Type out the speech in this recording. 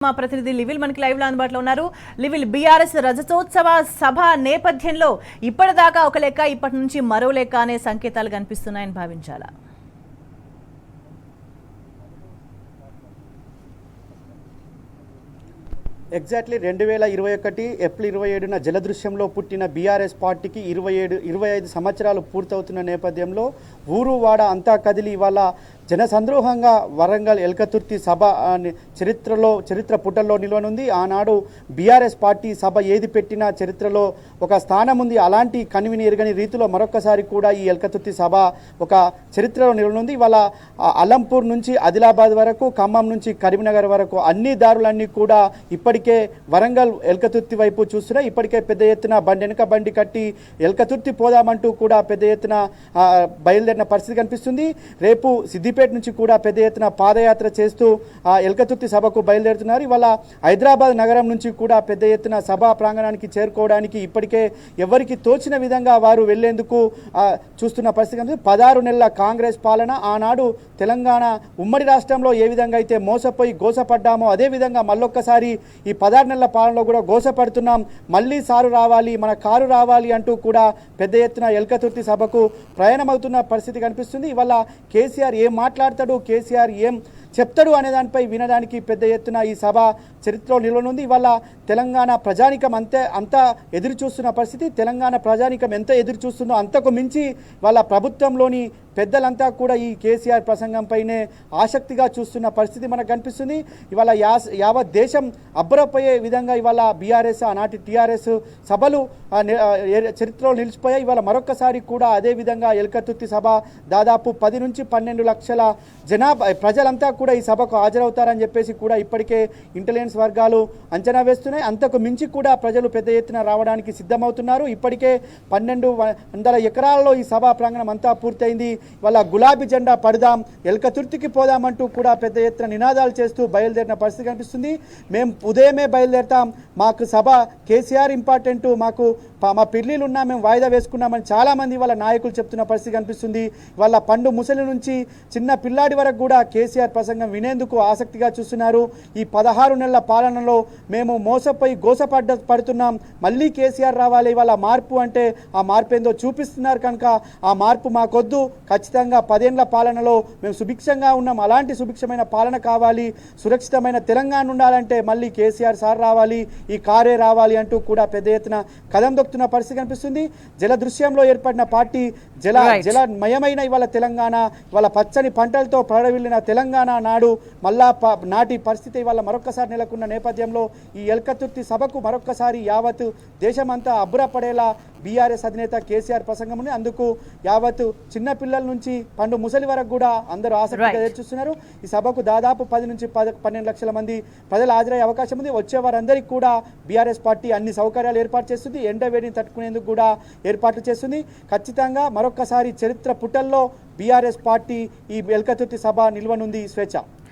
మా ప్రతినిధి లివిల్ మనకి లైవ్ లో అందుబాటులో ఉన్నారు. లివిల్, బీఆర్ఎస్ రజతోత్సవ సభ నేపథ్యంలో ఇప్పటిదాకా ఒక లెక్క, ఇప్పటి నుంచి మరో లెక్క అనే సంకేతాలు కనిపిస్తున్నాయని భావించాలా? ఎగ్జాక్ట్లీ 2021 ఏప్రిల్ 27న జలదృశ్యంలో పుట్టిన బీఆర్ఎస్ పార్టీకి 25 సంవత్సరాలు పూర్తవుతున్న నేపథ్యంలో ఊరు వాడ అంతా కదిలి ఇవాళ జనసంద్రోహంగా వరంగల్ ఎల్కతుర్తి సభ చరిత్ర పుటల్లో నిలవనుంది. ఆనాడు బీఆర్ఎస్ పార్టీ సభ ఏది పెట్టినా చరిత్రలో ఒక స్థానం ఉంది. అలాంటి కనివిని ఎరగని రీతిలో మరొకసారి కూడా ఈ ఎల్కతుర్తి సభ ఒక చరిత్రలో నిలవనుంది. ఇవాళ అలంపూర్ నుంచి ఆదిలాబాద్ వరకు, ఖమ్మం నుంచి కరీంనగర్ వరకు అన్ని దారులన్నీ కూడా ఇప్పటికే వరంగల్ ఎల్కతుర్తి వైపు చూస్తున్నాయి. ఇప్పటికే పెద్ద ఎత్తున వెనక బండి కట్టి ఎల్కతుర్తి పోదామంటూ కూడా పెద్ద ఎత్తున బయలుదేరిన పరిస్థితి కనిపిస్తుంది. రేపు సిద్దిపేట నుంచి కూడా పెద్ద ఎత్తున పాదయాత్ర చేస్తూ ఎల్కతుర్తి సభకు బయలుదేరుతున్నారు. ఇవాళ హైదరాబాద్ నగరం నుంచి కూడా పెద్ద ఎత్తున సభా ప్రాంగణానికి చేరుకోవడానికి ఇప్పటికే ఎవరికి తోచిన విధంగా వారు వెళ్లేందుకు చూస్తున్న పరిస్థితి. 16 నెలల కాంగ్రెస్ పాలన, ఆనాడు తెలంగాణ ఉమ్మడి రాష్ట్రంలో ఏ విధంగా అయితే మోసపోయి గోసపడ్డామో అదేవిధంగా మళ్ళొక్కసారి ఈ 16 నెలల పాలనలో కూడా గోసపడుతున్నాం. మళ్ళీ సారు రావాలి, మన కారు రావాలి అంటూ కూడా పెద్ద ఎత్తున ఎల్కతుర్తి సభకు ప్రయాణమవుతున్న పరిస్థితి కనిపిస్తుంది. ఇవాళ కేసీఆర్ ఏం మాట్లాడతాడు, కేసీఆర్ ఏం చెప్తాడు అనే దానిపై వినడానికి పెద్ద ఎత్తున ఈ సభ చరిత్రలో నిలవనుంది. ఇవాళ తెలంగాణ ప్రజానికం అంతా ఎదురు చూస్తున్న పరిస్థితి. తెలంగాణ ప్రజానికం ఎంత ఎదురు చూస్తుందో అంతకు మించి వాళ్ళ ప్రభుత్వంలోని పెద్దలంతా కూడా ఈ కేసీఆర్ ప్రసంగంపైనే ఆసక్తిగా చూస్తున్న పరిస్థితి మనకు కనిపిస్తుంది. ఇవాళ యావత్ దేశం అబ్బరపోయే విధంగా ఇవాళ బీఆర్ఎస్, ఆనాటి టీఆర్ఎస్ సభలు చరిత్రలో నిలిచిపోయాయి. ఇవాళ మరొకసారి కూడా అదేవిధంగా ఎల్కతుర్తి సభ దాదాపు 10 నుంచి 12 లక్షల ప్రజలంతా కూడా ఈ సభకు హాజరవుతారని చెప్పేసి కూడా ఇప్పటికే ఇంటెలిజెన్స్ వర్గాలు అంచనా వేస్తున్నాయి. అంతకు మించి కూడా ప్రజలు పెద్ద ఎత్తున రావడానికి సిద్ధమవుతున్నారు. ఇప్పటికే 1200 ఎకరాల్లో ఈ సభా ప్రాంగణం అంతా పూర్తయింది. వాళ్ళ గులాబీ జెండా పడదాం, ఎల్కతుర్తికి పోదామంటూ కూడా పెద్ద ఎత్తున నినాదాలు చేస్తూ బయలుదేరిన పరిస్థితి కనిపిస్తుంది. మేము ఉదయమే బయలుదేరతాం, మాకు సభ కేసీఆర్ ఇంపార్టెంట్, మాకు మా పెళ్లిళ్ళు ఉన్నా మేము వాయిదా వేసుకున్నామని చాలామంది వాళ్ళ నాయకులు చెప్తున్న పరిస్థితి కనిపిస్తుంది. వాళ్ళ పండు ముసలి నుంచి చిన్న పిల్లాడి వరకు కూడా కేసీఆర్ ప్రసంగం వినేందుకు ఆసక్తిగా చూస్తున్నారు. ఈ 16 నెలల పాలనలో మేము మోసపోయి పడుతున్నాం, మళ్ళీ కేసీఆర్ రావాలి, వాళ్ళ మార్పు అంటే ఆ మార్పు ఏందో చూపిస్తున్నారు కనుక ఆ మార్పు మాకొద్దు, ఖచ్చితంగా 10 ఏళ్ల పాలనలో మేము సుభిక్షంగా ఉన్నాం, అలాంటి సుభిక్షమైన పాలన కావాలి, సురక్షితమైన తెలంగాణ ఉండాలంటే మళ్ళీ కేసీఆర్ సార్ రావాలి, ఈ కారే రావాలి అంటూ కూడా పెద్ద ఎత్తున కదం దొక్కుతున్న పరిస్థితి కనిపిస్తుంది. జల దృశ్యంలో ఏర్పడిన పార్టీ జలమయమైన ఇవాళ తెలంగాణ, ఇవాళ పచ్చని పంటలతో ప్రడవిల్లిన తెలంగాణ నాటి పరిస్థితి ఇవాళ మరొకసారి నెలకొన్న నేపథ్యంలో ఈ ఎల్కతుర్తి సభకు మరొకసారి యావత్ దేశమంతా అబ్బురపడేలా బీఆర్ఎస్ అధినేత కేసీఆర్ ప్రసంగం ఉంది. అందుకు యావత్ చిన్న పిల్లల నుంచి పండు ముసలి వరకు కూడా అందరూ ఆసక్తిగా ఎదురుచూస్తున్నారు. ఈ సభకు దాదాపు 10 నుంచి 12 లక్షల మంది ప్రజలు హాజరయ్యే అవకాశం ఉంది. వచ్చే వారందరికీ కూడా బీఆర్ఎస్ పార్టీ అన్ని సౌకర్యాలు ఏర్పాటు చేస్తుంది, ఎండవేడిని తట్టుకునేందుకు కూడా ఏర్పాట్లు చేస్తుంది. ఖచ్చితంగా మరొకసారి చరిత్ర పుటల్లో బీఆర్ఎస్ పార్టీ ఈ ఎల్కతుర్తి సభ నిల్వనుంది. స్వేచ్ఛ.